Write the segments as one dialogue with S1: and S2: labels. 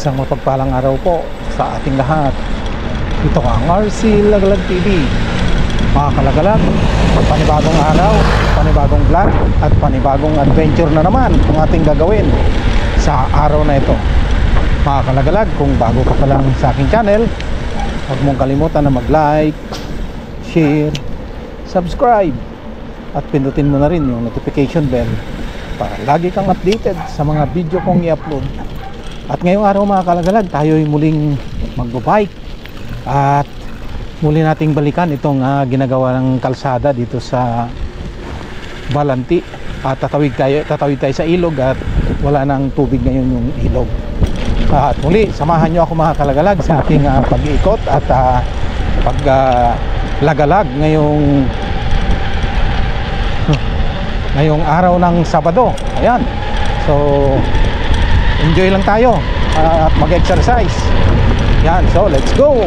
S1: Isang mapagpalang araw po sa ating lahat. Ito ang RC Lagalag TV. Mga kalagalag, panibagong araw, panibagong vlog at panibagong adventure na naman ang ating gagawin sa araw na ito. Mga kalagalag, kung bago ka pa lang sa aking channel, huwag mong kalimutan na mag-like, share, subscribe at pindutin mo na rin yung notification bell para lagi kang updated sa mga video kong i-upload. At ngayong araw mga kalagalag, tayo'y muling magbabike at muli nating balikan itong ginagawa ng kalsada dito sa Balanti. At tatawid tayo sa ilog at wala nang tubig ngayon yung ilog. At muli, samahan nyo ako mga kalagalag sa ating pag-iikot at paglagalag ngayong araw ng Sabado. Ayan. So enjoy lang tayo at mag-exercise. Yan, so let's go.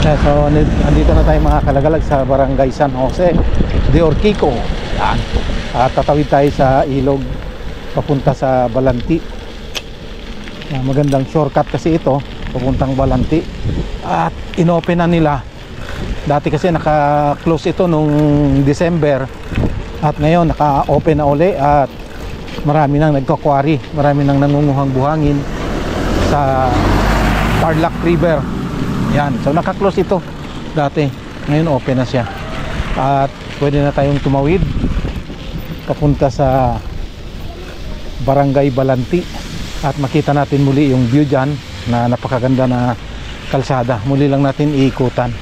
S1: Yeah, so andito na tayo mga kalagalag sa Barangay San Jose de Orquico. Yan. At tatawid tayo sa ilog papunta sa Balanti. Magandang shortcut kasi ito papuntang Balanti. At inopen na nila. Dati kasi naka-close ito nung December at ngayon naka-open na uli at marami nang nagka-quarry, marami nang nangunguhang buhangin sa Tarlac River. Yan, so naka-close ito dati, ngayon open na siya at pwede na tayong tumawid papunta sa Barangay Balanti at makita natin muli yung view dyan na napakaganda na kalsada. Muli lang natin iikutan.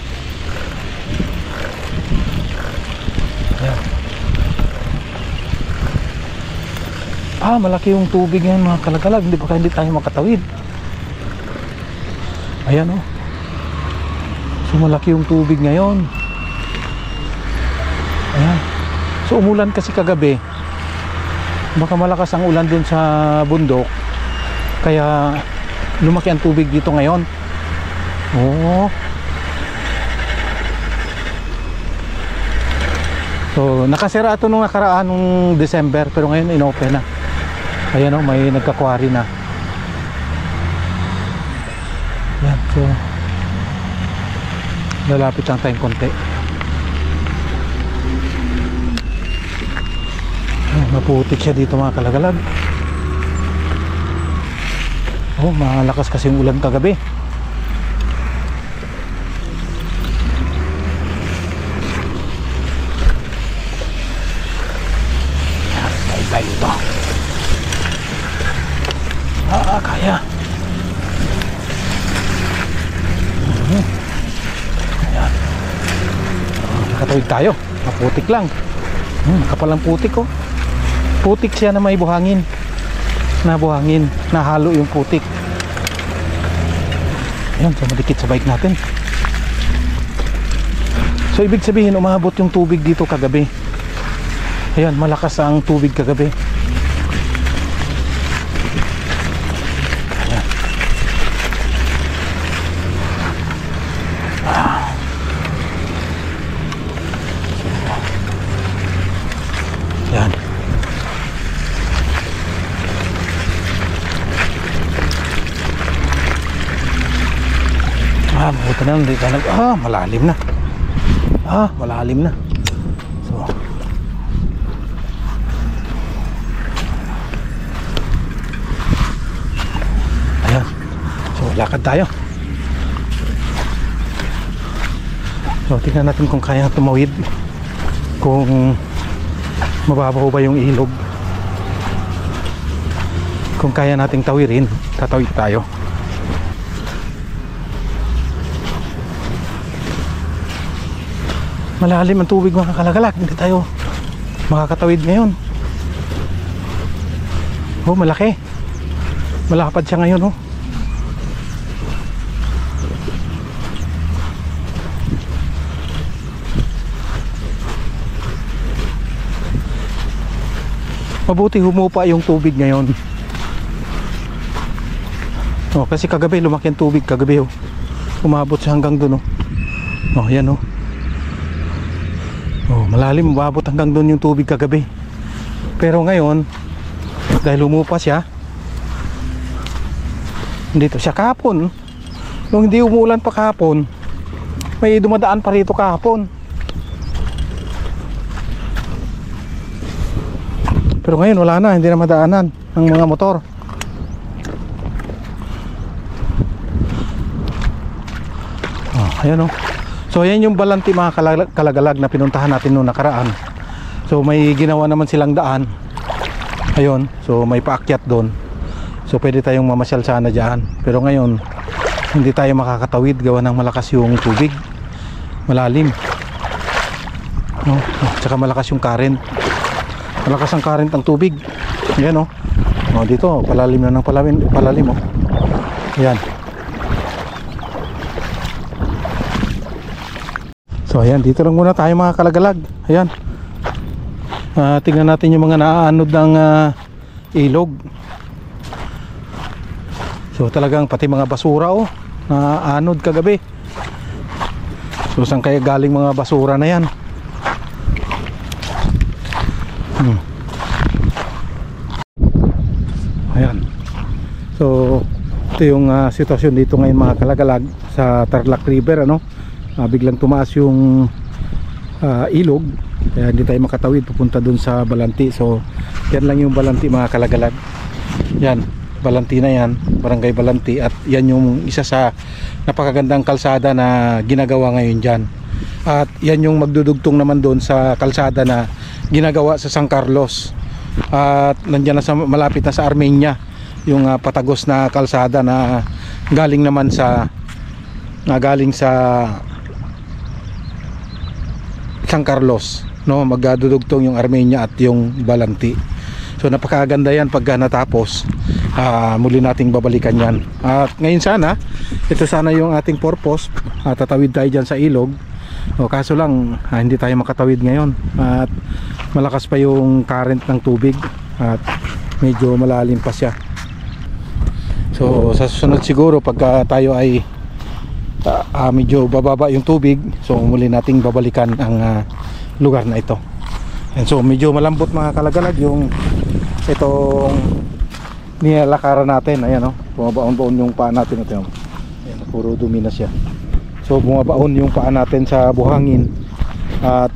S1: Malaki yung tubig ngayon mga kalagalag. Hindi tayo makatawid. Ayan o. So malaki yung tubig ngayon. Ayan. So umulan kasi kagabi. Baka malakas ang ulan dun sa bundok. Kaya lumaki ang tubig dito ngayon. Oo. So nakasira ito nung nakaraan nung December, pero ngayon inopen na. Ayan o, may nagka-quarry na. Yan, so lalapit lang tayong konti. Maputik siya dito mga kalagalag. Malakas kasi yung ulan kagabi. Tayo ito. Kaya. Ayan. Nakatawid tayo. Maputik lang. Kapal ang putik oh. Putik siya na may buhangin. Nahalo yung putik. Ayan, so madikit sa bike natin. So ibig sabihin umabot yung tubig dito kagabi. Ayan, malakas ang tubig kagabi. Ayan. Ayan. Buti na hindi tayo malalim na. Malalim na. So ayan. So lakad tayo. So tingnan natin kung kaya tumawid, kung mababaw ba yung ilog. Kung kaya nating tawirin, tatawid tayo. Malalim ang tubig mga kalagalag. Hindi tayo makakatawid ngayon. Malaki. Malapad siya ngayon Mabuti humupa yung tubig ngayon. Kasi kagabi lumaki ang tubig kagabi umabot siya hanggang doon yan Oh, malalim, umabot hanggang doon yung tubig kagabi. Pero ngayon, dahil lumupas siya, dito siya kahapon. Nung hindi umuulan pa kahapon, may dumadaan pa rito kahapon. Pero ngayon wala na, hindi na madaanan ng mga motor. Ayan o. So ayan yung Balanti mga kalagalag na pinuntahan natin noong nakaraan. So may ginawa naman silang daan. Ayun, so may paakyat doon. So pwede tayong mamasyal sana dyan. Pero ngayon hindi tayo makakatawid gawa ng malakas yung tubig. Malalim. No? Tsaka malakas yung current. Malakas ang current ng tubig. Ayan o. O dito palalim na ng palalim o. Ayan. So ayan, dito lang muna tayo mga kalagalag. Ayan. Tingnan natin yung mga naaanod ng ilog. So talagang pati mga basura oh, naaanod kagabi. So saan kaya galing mga basura na yan? Ayan. So ito yung sitwasyon dito ngayon mga kalagalag sa Tarlac River, ano? Biglang tumaas yung ilog, kaya hindi tayo makatawid pupunta dun sa Balanti. So yan lang yung Balanti mga kalagalag. Yan, Balanti na yan, Barangay Balanti. At yan yung isa sa napakagandang kalsada na ginagawa ngayon dyan. At yan yung magdudugtong naman dun sa kalsada na ginagawa sa San Carlos. At nandyan na sa, malapit na sa Armenia, yung patagos na kalsada na galing naman sa San Carlos, no? Magdudugtong yung Armenia at yung Balanti. So napakaganda yan pagka natapos. Muli nating babalikan yan. At ngayon sana, ito sana yung ating purpose. Tatawid tayo dyan sa ilog. Kaso lang hindi tayo makatawid ngayon. At malakas pa yung current ng tubig. At medyo malalim pa siya. So sa susunod siguro pagka tayo ay medyo bababa yung tubig, so muli nating babalikan ang lugar na ito. And so medyo malambot mga kalagalag yung itong nilalakaran natin. Ayan o, bumabaon-baon yung paa natin ito. Ayan, puro dumi na siya. So bumabaon yung paa natin sa buhangin at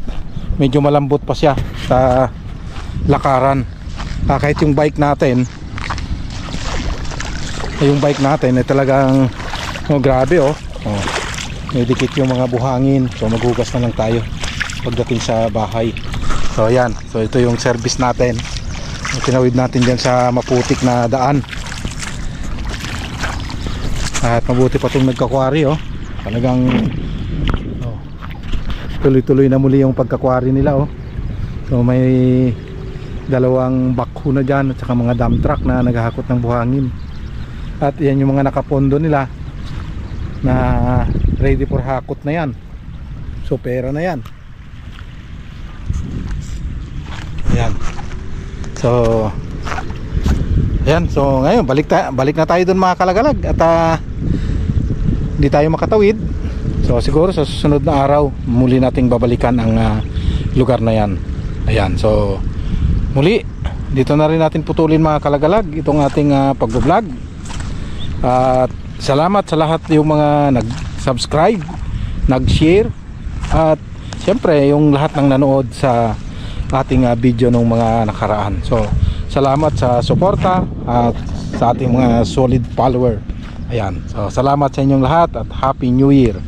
S1: medyo malambot pa siya sa lakaran. Kahit yung bike natin ay talagang grabe oh. May dikit yung mga buhangin. So maghugas na lang tayo pagdating sa bahay. So ayan, so ito yung service natin. Tinawid natin dyan sa maputik na daan. At mabuti pa itong nagkakwari oh. Talagang tuloy-tuloy na muli yung pagkakwari nila oh. So may dalawang backhoe na dyan at saka mga dump truck na naghahakot ng buhangin. At yan yung mga nakapondo nila na ready for hakot na yan. So pera na yan. Ayan. So ayan, so ngayon balik na tayo dun mga kalagalag. At hindi tayo makatawid. So siguro sa susunod na araw muli nating babalikan ang lugar na yan. Ayan, so muli dito na rin natin putulin mga kalagalag itong ating pagbo-vlog. At salamat sa lahat yung mga nag-subscribe, nag-share, at siyempre yung lahat ng nanood sa ating video nung mga nakaraan. So salamat sa suporta at sa ating mga solid follower. Ayan, so salamat sa inyong lahat at Happy New Year.